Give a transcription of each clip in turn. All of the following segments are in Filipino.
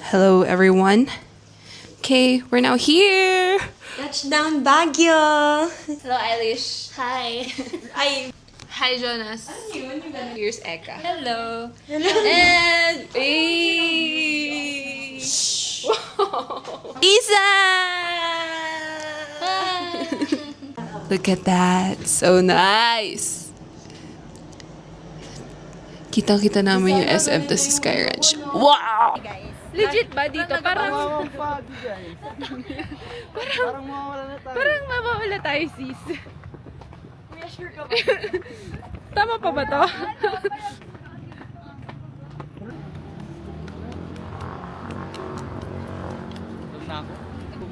Hello, everyone. Okay, we're now here. Touchdown Baguio! Hello, Eilish. Hi. Ay, Hi, Jonas. Here's Eka. Hello. And Isa! Look at that. So nice. Kitang-kita namin yung SM to sa Sky Ranch. Wow! Legit ba dito? Parang mawawala tayo, sis. sure ka ba? Tama pa ba to?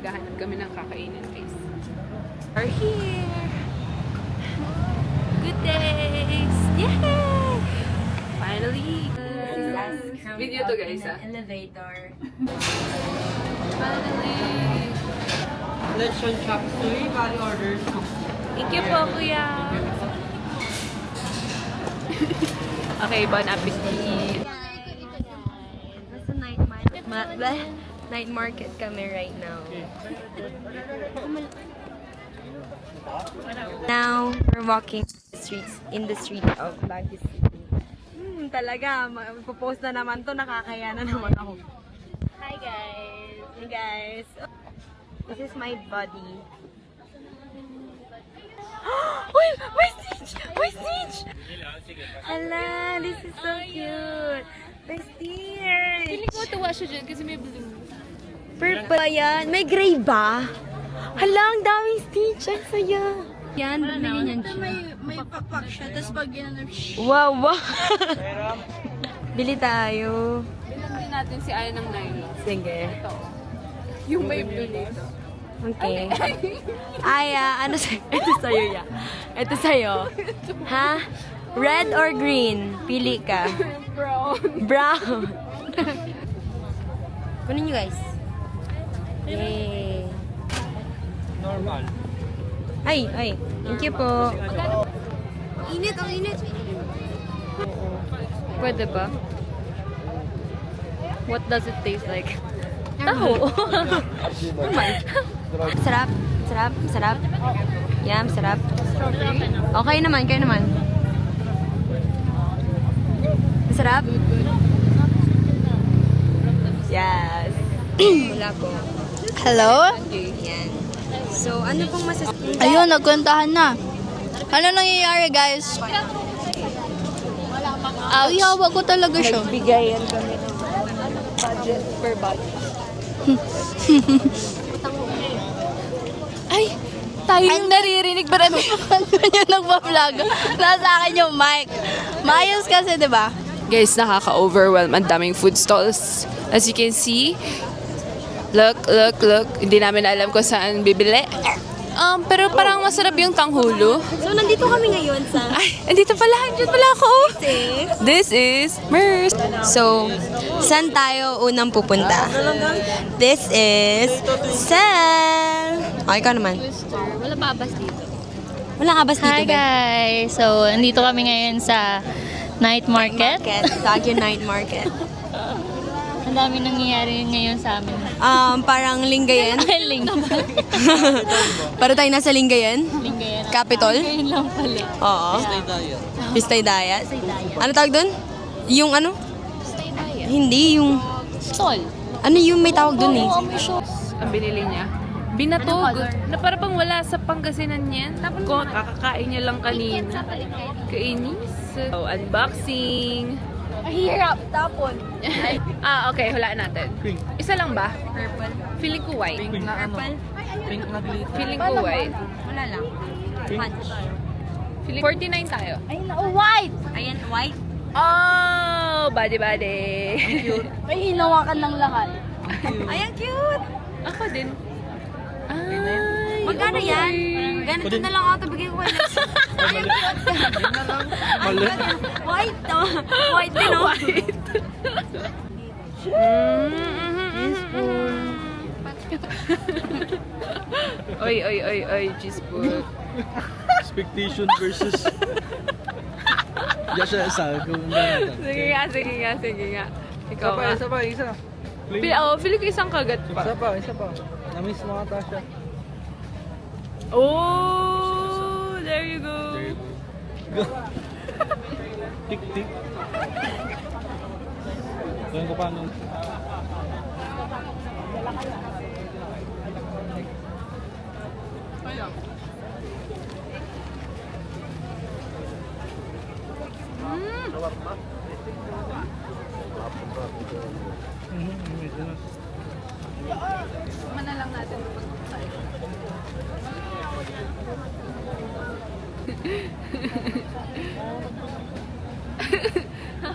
Maghahanap kami ng kakainin, guys. We're here! Good days! Yay! Finally! Video to, guys, ah. Elevator. Finally! Lechon chop suey, body orders. Thank you po, kuya! Okay, bon appetit! Nasa night market kami right now. Now, we're walking in the street of Baguio City. Talaga, magpo-post na naman to, nakakaya na naman ako. Hi guys. Hey guys. This is my body. Uy! May Stitch! May Stitch! Hala, this is so cute. May Stitch! Feeling ko tuwa siya dyan kasi may blue. Purple. Ayan. May gray ba? Hala, ang daming Stitch. Ang saya. Yan, bumili niyan siya. May pakpak siya, tapos pag ginanap siya. Wow, wow. Bili tayo. Bilang din natin si Aya ng nylon. Sige. Yung may blue nito. Okay. Ay, ano sa'yo? Ito sa'yo, ya. Ito sa'yo. Ha? Red or green? Pili ka. Brown. Brown. Kunin nyo, guys. Yay. Normal. Ay. Thank you po. Init, ang init. Pwede ba? What does it taste like? Taho. Sarap. Yum, sarap. Okay naman, kayo naman. Sarap? Yes. Wala po. Hello? Yan. So, ano pong masasabi? Ayun, nagkwendahan na. Ano nangyayari guys? Ouch. Ihawa ko talaga siya. Bigayan kami ng budget per budget. Ay, tayo yung naririnig ba namin? Yung nagpa-vlog. Nasa akin yung mic. Maayos kasi, di ba? Guys, nakaka-overwhelm. Ang daming food stalls. As you can see, look. Hindi namin alam kung saan bibili. Pero parang masarap yung tanghulo. So, nandito kami ngayon sa... Ay, andito pala. Andito pala ako. This is Mers. So, saan tayo unang pupunta? This is Sel. Okay, ikaw naman. Wala babas dito. Wala ka bas dito, Hi Ben? guys! So, nandito kami ngayon sa night market. Baguio Night Market. Ang dami nangyayari ngayon sa amin. Parang Lingayen. Ay, link. Para tayo nasa Lingayen. Lingayen. Capitol. Ngayon lang pala. Oo. Pistay Dayat. Ano tawag doon? Yung ano? Stay tayo. Hindi, yung... Sol. Ano yung may tawag doon eh? Ang binili niya. Binatog. Na para bang wala sa Pangasinan yan. Ko, kakakain niya lang kanina. Kainis. So, unboxing. Hirap, tapon. Okay. Hulaan natin. Pink. Isa lang ba? Purple. Feeling ko white. Pink na ano. Pink na glitter. Feeling ko white. Wala lang. Punch. Feeling 49 tayo. Ayun na, white! Ayan, white. Oh! Body. May hinawakan ng lahat. Ayan, cute. Ako din. Ay, Magkano okay. yan? Ganito na lang ako. Bigay ko kayo. Ayan, cute. Mali. White, to. White din, oh. Oy, G-Spoon. Expectation versus... Diyan siya sa kung ano natin. Sige nga. Ikaw Isa pa, nga. isa pa, isa. Feel ko isang kagat pa. Isa pa. Na-miss mo ata siya. Oh, there you go. There you go. Tik-tik. Gawin ko paano.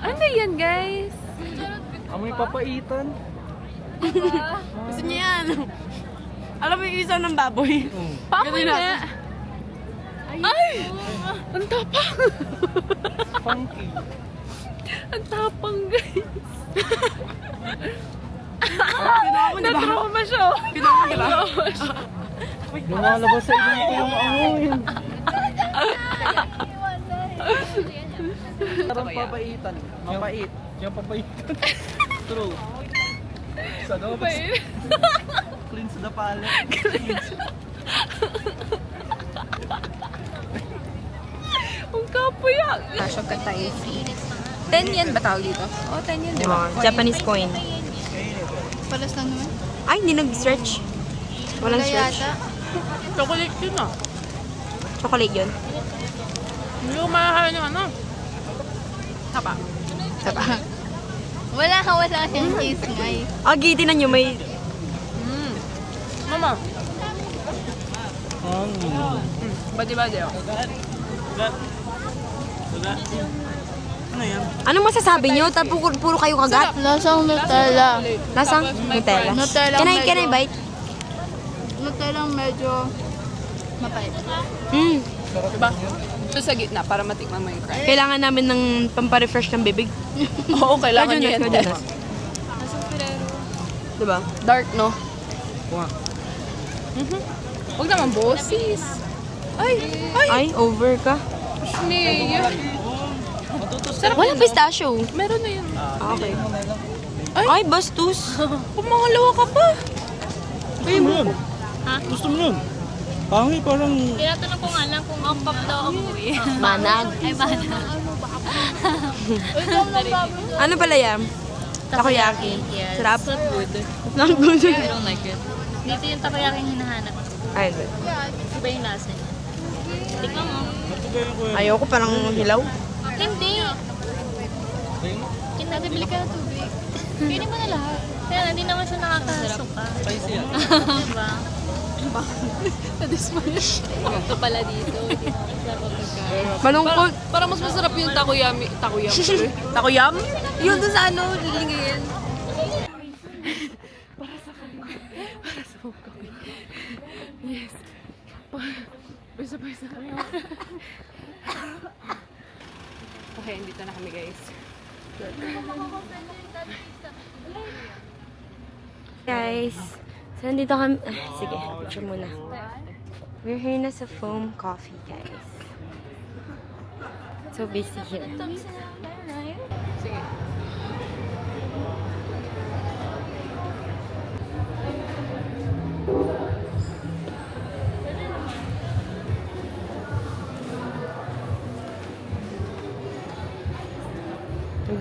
Ano yan, guys? Amoy papaitan. Gusto niya yan. Alam mo yung isaw ng baboy? Pamoy nga. Ay! Ang tapang! Funky. Ang tapang, guys. Pinawa mo, di ba? Na-trauma siya. Pinawa mo, di ba? Lumalabas sa ilong ko yung amoy. Parang papaitan. Mapait. Yung papaitan. True. Sa loob. Cleanse the palate. Ang kapoy. Kasyo ka tayo. 10 yen ba tawag dito? Oh, 10 yen, di ba? Japanese coin. Palas lang naman. Ay, hindi nag-stretch. Walang Wala stretch. yata. Chocolate yun ah. Chocolate yun. Hindi ko makakain yung ano. Tapa. Wala siyang cheese nga eh. Tinan nyo, may... Mama. Badi-badi oh. Anong masasabi nyo? Puro kayo kagat? Lasang Nutella. Lasang Nutella. Nutella Can I bite? Nutella medyo mapait. Diba? Ito sa gitna para matikman mo yung crunch. Kailangan namin ng pamparefresh ng bibig. Oo, kailangan nyo yan. Cardenas. Diba? Dark, no? Kuha. Huwag naman boses. Ay, over ka. Hindi, yun. Sarap Walang pistachio. Meron na yun. Okay. Ay, bastos. Pumangalawa ka pa. Gusto mo yun? Gusto mo yun? Pangit, parang... Tinatanong ko nga lang kung ang pop daw amoy. Manag. Ay, manag. Ano pala yan? Takoyaki. Yes. Sarap. Sarap good. Not good. I don't like it. Dito yung takoyaki yung hinahanap. Ay, Iba yung lasa niya. Tikman mo. ayoko parang hilaw. Hindi. Bibili ka ng tubig. Pili mo na lahat. Kaya hindi naman siya nakakasuka. Spicy yan. Diba? Ito pala dito. Hindi naman siya pagkain. Malungkot. Parang mas masarap yung takoyami. Takoyam? Yun doon sa ano, lilingin. Para sa homecoming. Yes. Pwesa. Okay, dito na kami guys. Guys, so nandito kami... sige, picture muna. We're here na sa Foam Coffee, guys. So busy here. Sige.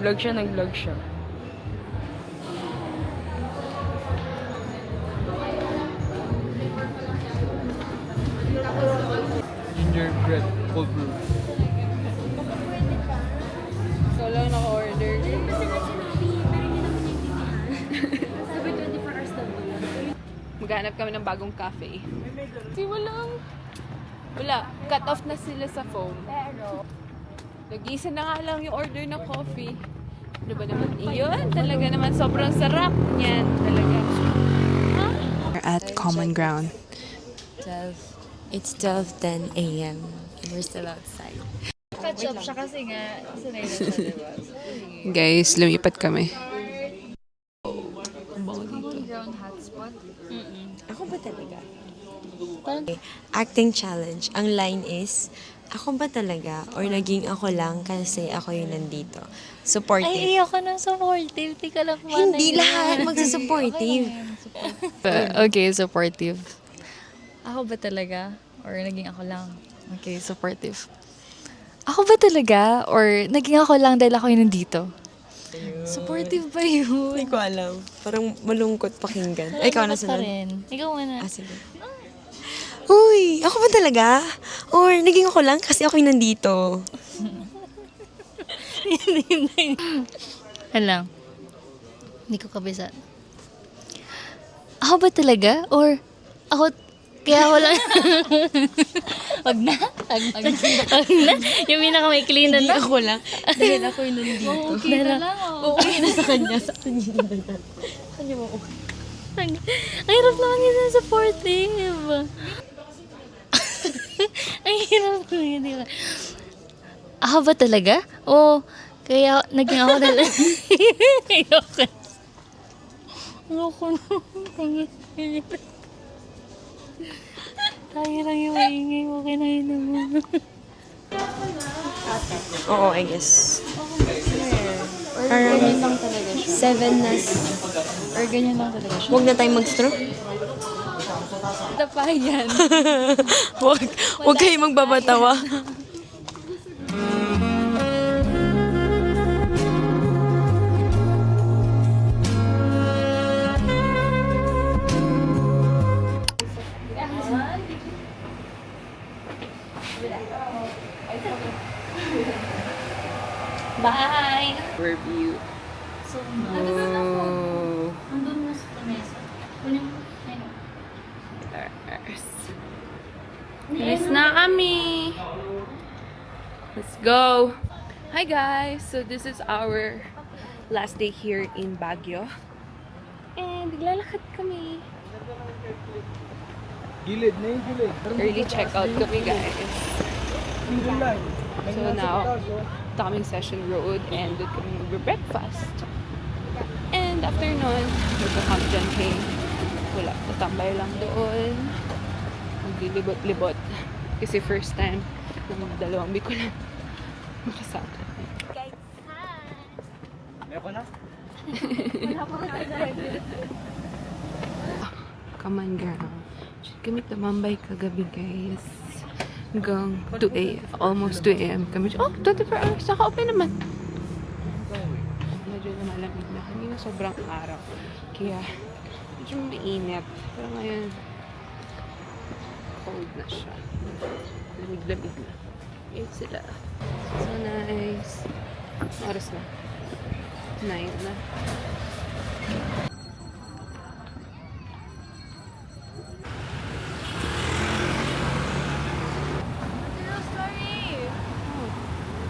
Nag-vlog siya. Gingerbread, cold brew. So lang naka-order. Maghanap kami ng bagong cafe. Di wala. Cut off na sila sa phone. Nag-isa na nga lang yung order ng coffee. Ano ba naman? Iyon, talaga naman sobrang sarap niyan. Talaga. We're at Common Ground. It's 12:10 a.m. and we're still outside. Catch-up siya kasi nga. Sanay na siya, diba? Guys, lumipat kami. Ako ba talaga? Acting challenge. Ang line is, Ako ba talaga? Or naging ako lang kasi ako yung nandito? Supportive. Ay, ayoko ng supportive. Di ka lang Hindi lahat magsa-supportive. Okay, supportive. Ako ba talaga? Or naging ako lang? Okay, supportive. Ako ba talaga? Or naging ako lang dahil ako yung nandito? Supportive ba yun? Hindi ko alam. Parang malungkot pakinggan. Ay, ikaw na Pa sunod. rin. Ikaw muna. Ah, sige. Uy, ako ba talaga? Or naging ako lang kasi ako yung nandito? Alam. Hindi ko kabisa. Ako ba talaga? Or ako, kaya ako lang. Wag na. Wag na. Yung pinakamaikli na Hindi na. ako lang. Dahil ako yung nandito. Okay na lang. Okay na sa kanya. Sa kanya yung nandito. Kanya mo okay. Ang hirap naman yun sa supportive. Ang hirap ko yun, di ba? Ako ba talaga? O, kaya naging ako na lang. Ayoko. Ayoko na. Tayo lang yung maingay. Okay na yun naman. Oo, I guess. Or ganyan lang talaga siya. 7 na. Or ganyan lang talaga siya. Huwag na tayong mag-straw. Tapayan. Huwag kayong magbabatawa. Bye! Review. So, andun mo sa mesa. Kunin mo. Ayun. Nice na kami. Let's go. Hi guys. So this is our last day here in Baguio. And naglalakad kami. Gilid na yung gilid. Early checkout kami guys. So now, Taming Session Road and doon kami mag-breakfast. And after nun, magka-camp dyan kay wala, tatambay lang doon. Maglilibot-libot. Kasi first time na dalawang week ko lang makasama. Meron na? Common ground. Kami tumambay kagabi guys. Hanggang 2 a.m. Almost 2 a.m. kami. Oh, 24 hours. Naka-open naman. Medyo na malamig na. Hindi na sobrang araw. Kaya, medyo mainit. Pero ngayon, cold na siya. Lamig-lamig na. Ayun sila. So nice. Oras na. 9 na.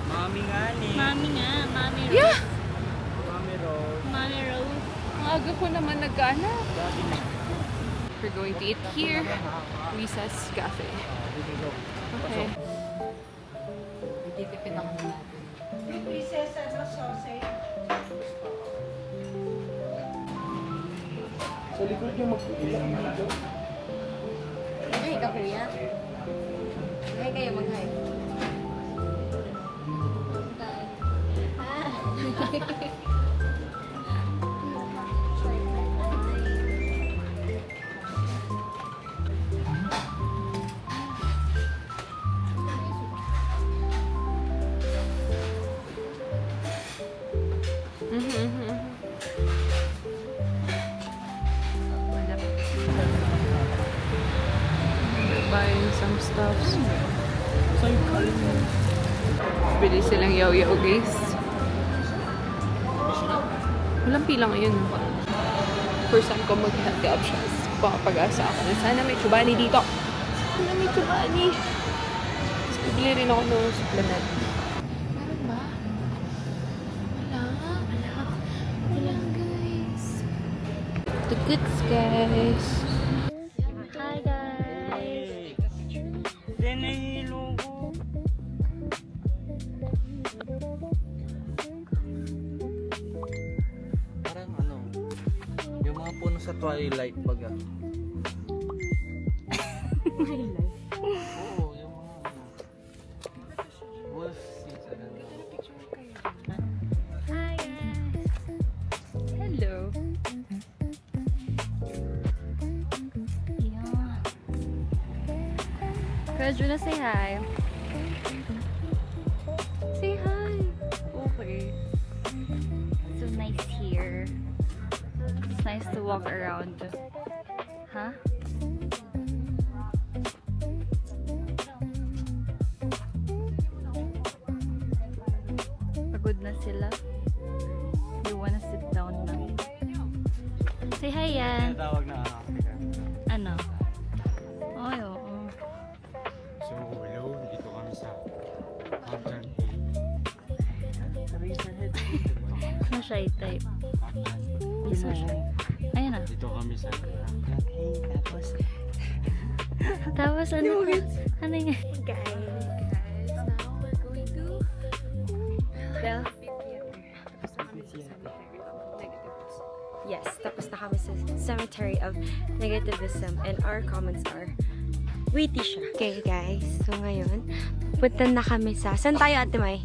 Mami nga ni. Mami nga. Mami Rose. Yeah! Mami Rose. Mami Rose. Ang aga ko naman nagkahanap. We're going to eat here. Lisa's Cafe. Okay. Titipid ako natin. Sa likod yung magpipila ang dito. Hi ka, kuya. Hi kayo, mag-hi. Buying some stuffs. Bili silang yaw-yaw guys. Walang pila ngayon. First time ko mag-healthy options. Pag-asa ako na sana may chubani dito. Sana may chubani. Tapos bibili rin ako ng supplement. Meron ba? Wala guys. The goods guys. Hi guys. Yan na yung logo. Parang ano, yung mga puno sa Twilight baga. Twilight? Oo, yung mga ano. Hello. Yeah. Kuya Juna, say hi. Say hi. Okay. So nice here. It's nice to walk around. Huh? Pagod na sila. You wanna sit down na. Say hi, yan. Tawag na Ano? Ay, oo. So, hello. Dito kami sa Hampton Na shy type. He's so shy. Ayun na. Dito kami sa Tapos ano? Ano nga? Yes, tapos na kami sa Cemetery of Negativism and our comments are witty siya. Okay guys, so ngayon, punta na kami sa, saan tayo Ate Mai?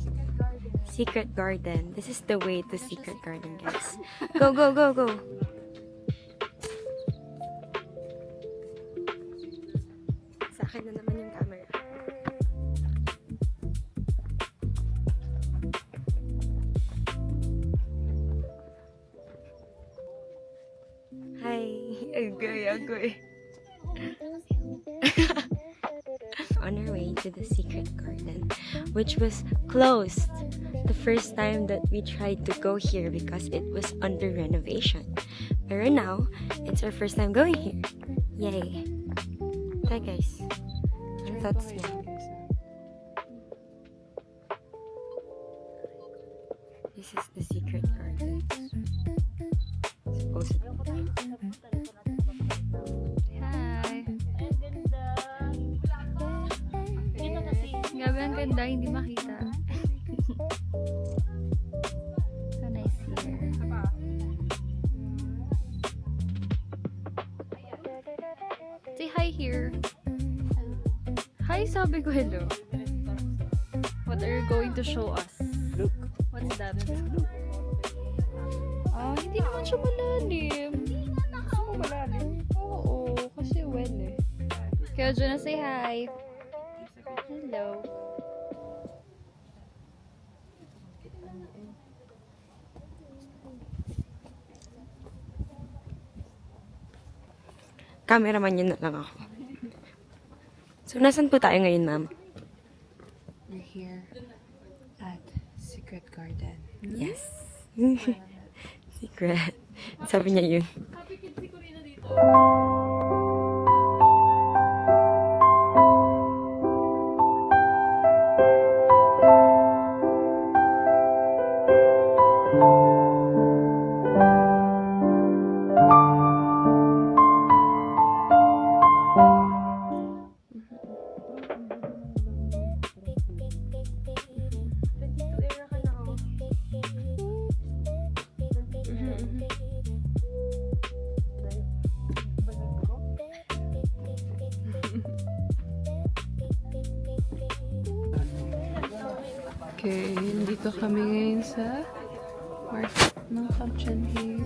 Secret Garden. This is the way to Secret Garden, guys. Go, go, go, go! Sa akin na naman yung camera. Hi! Agoy. On our way to the Secret Garden, which was closed the first time that we tried to go here because it was under renovation. Pero now, it's our first time going here. Yay! Hi guys. Ang thoughts mo? This is the Secret Garden. Supposedly. Hi. Grabe, ang ganda. Hindi makita. So nice here. Say hi here. Hi, sabi ko hello. What are you going to show us? Look. What's that? Ah, hindi naman siya malalim. Gusto mo malalim? Oo, kasi well eh. Kaya Jonah, say hi. Hello. Cameraman yun na lang ako. So, nasan po tayo ngayon, ma'am? We're here at Secret Garden. Yes. Secret. Sabi niya yun. Okay, dito kami ngayon sa market ng Hampton Hill.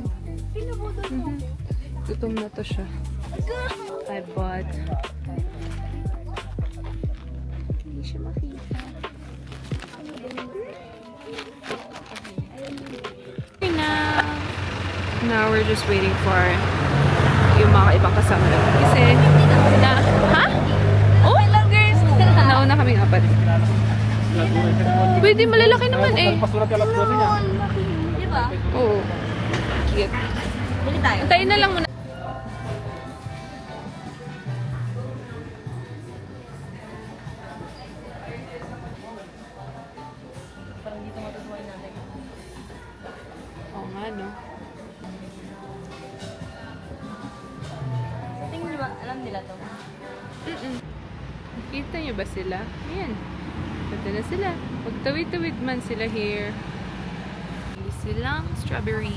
Gutom na to siya. I bought. Hindi siya makita. Now we're just waiting for yung mga ibang kasama namin. Kasi, ha? Oh, nauna kaming apat. Pwede, malalaki naman eh. Pasulat ka alas 12 niya. Diba? Oo. Cute. Bili tayo. Antayin na lang muna. Oo nga, no? Tingin nyo ba, alam nila to? Kita niyo ba sila? Ayan. Punta na sila. Magtawid-tawid man sila here. Silang strawberry.